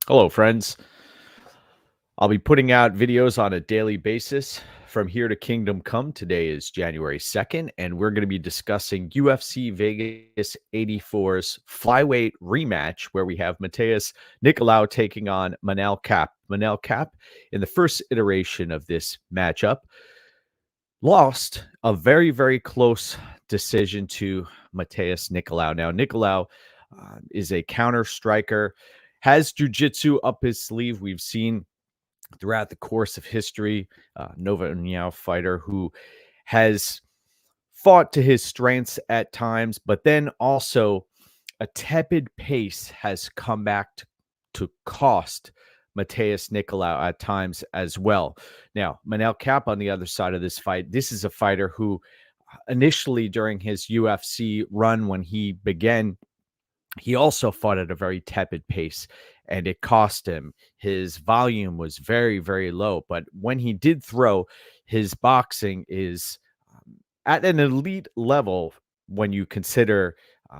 Hello, friends. I'll be putting out videos on a daily basis from here to Kingdom Come. Today is January 2nd, and we're going to be discussing UFC Vegas 84's flyweight rematch, where we have Matheus Nicolau taking on Manel Kape. Manel Kape, in the first iteration of this matchup, lost a very, very close decision to Matheus Nicolau. Now, Nicolau is a counter striker, has jiu-jitsu up his sleeve. We've seen throughout the course of history, Nova União fighter who has fought to his strengths at times, but then also a tepid pace has come back to cost Matheus Nicolau at times as well. Now, Manel Kape on the other side of this fight, this is a fighter who initially during his UFC run when he began, he also fought at a very tepid pace, and it cost him. His volume was very, very low. But when he did throw, his boxing is at an elite level when you consider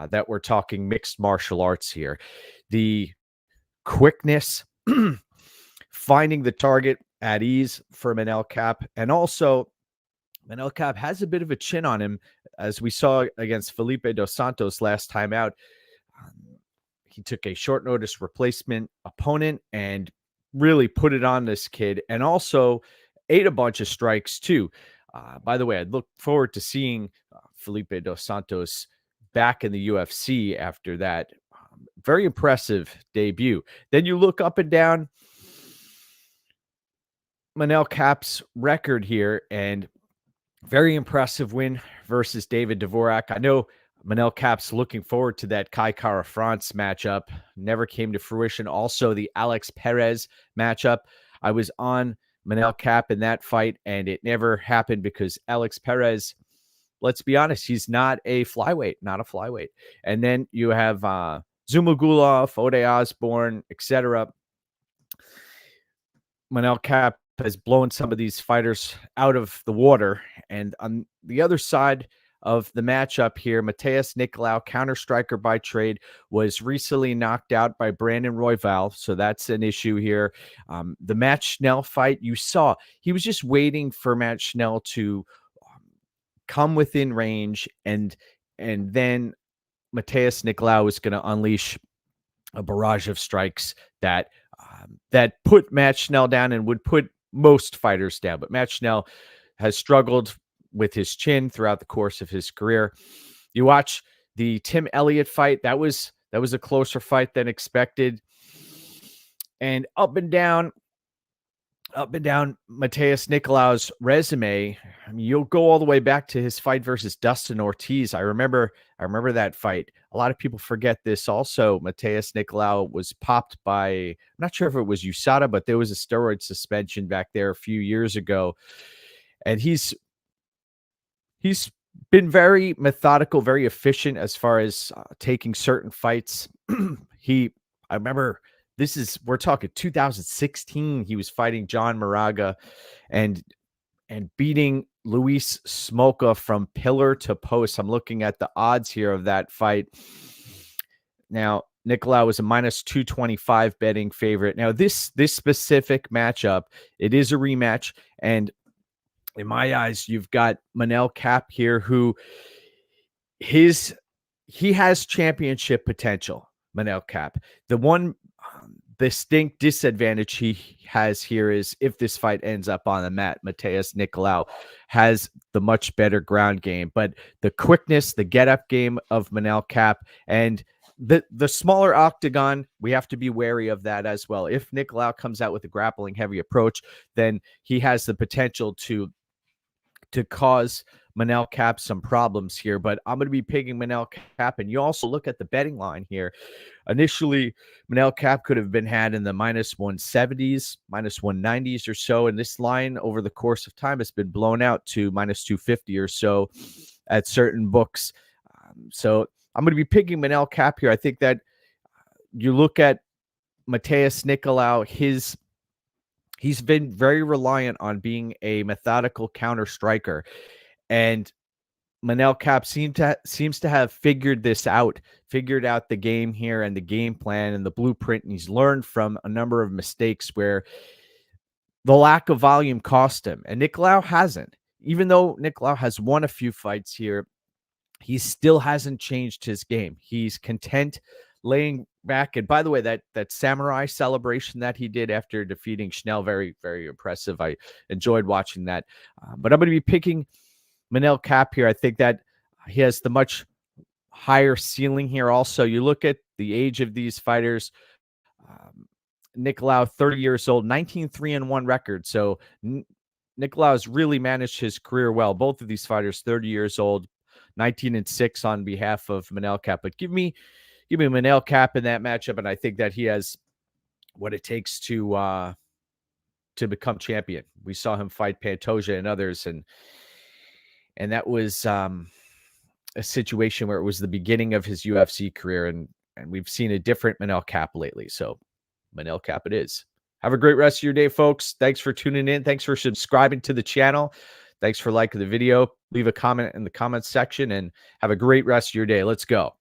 that we're talking mixed martial arts here. The quickness, finding the target at ease for Manel Kape, and also Manel Kape has a bit of a chin on him, as we saw against Felipe dos Santos last time out. He took a short notice replacement opponent and really put it on this kid, and also ate a bunch of strikes too. By the way, I look forward to seeing Felipe dos Santos back in the UFC after that very impressive debut. Then you look up and down Manel Kape's record here, and very impressive win versus David Dvorak. I know Manel Kape's looking forward to that Kai Kara France matchup. Never came to fruition. Also, the Alex Perez matchup. I was on Manel Kape in that fight, and it never happened because Alex Perez, let's be honest, he's not a flyweight. And then you have Zumagulov, Ode Osborne, etc. Manel Kape has blown some of these fighters out of the water. And on the other side of the matchup here, Matheus Nicolau, counter striker by trade, was recently knocked out by Brandon Royval. So that's an issue here. The Matt Schnell fight, you saw, he was just waiting for Matt Schnell to come within range, and then Matheus Nicolau was going to unleash a barrage of strikes that put Matt Schnell down and would put most fighters down. But Matt Schnell has struggled with his chin throughout the course of his career. You watch the Tim Elliott fight. That was a closer fight than expected. And up and down Matheus Nicolau's resume. I mean, you'll go all the way back to his fight versus Dustin Ortiz. I remember that fight. A lot of people forget this also. Matheus Nicolau was popped by, I'm not sure if it was USADA, but there was a steroid suspension back there a few years ago. And he's been very methodical, very efficient as far as taking certain fights. I remember, we're talking 2016. He was fighting John Moraga and beating Luis Smolka from pillar to post. I'm looking at the odds here of that fight. Now, Nicolau was a minus 225 betting favorite. Now, this specific matchup, it is a rematch. And in my eyes, you've got Manel Kape here, who he has championship potential. Manel Kape. The one distinct disadvantage he has here is if this fight ends up on the mat, Matheus Nicolau has the much better ground game. But the quickness, the get-up game of Manel Kape, and the smaller octagon, we have to be wary of that as well. If Nicolau comes out with a grappling heavy approach, then he has the potential to cause Manel Kape some problems here. But I'm going to be picking Manel Kape. And you also look at the betting line here. Initially, Manel Kape could have been had in the minus 170s, minus 190s or so. And this line over the course of time has been blown out to minus 250 or so at certain books. So I'm going to be picking Manel Kape here. I think that you look at Matheus Nicolau, he's been very reliant on being a methodical counter striker. And Manel Kape seems to have figured this out, figured out the game here and the game plan and the blueprint, and he's learned from a number of mistakes where the lack of volume cost him. And Nicolau hasn't. Even though Nicolau has won a few fights here, he still hasn't changed his game. He's content laying back. And by the way, that samurai celebration that he did after defeating Schnell, very, very impressive. I enjoyed watching that. But I'm going to be picking Manel Kape here. I think that he has the much higher ceiling here. Also, you look at the age of these fighters. Nicolau, 30 years old, 19-3-1 record. So Nicolau has really managed his career well. Both of these fighters, 30 years old, 19-6 on behalf of Manel Kape. But give me Manel Kape in that matchup, and I think that he has what it takes to become champion. We saw him fight Pantoja and others, and that was a situation where it was the beginning of his UFC career, and we've seen a different Manel Kape lately. So Manel Kape it is. Have a great rest of your day, folks. Thanks for tuning in. Thanks for subscribing to the channel. Thanks for liking the video. Leave a comment in the comments section, and have a great rest of your day. Let's go.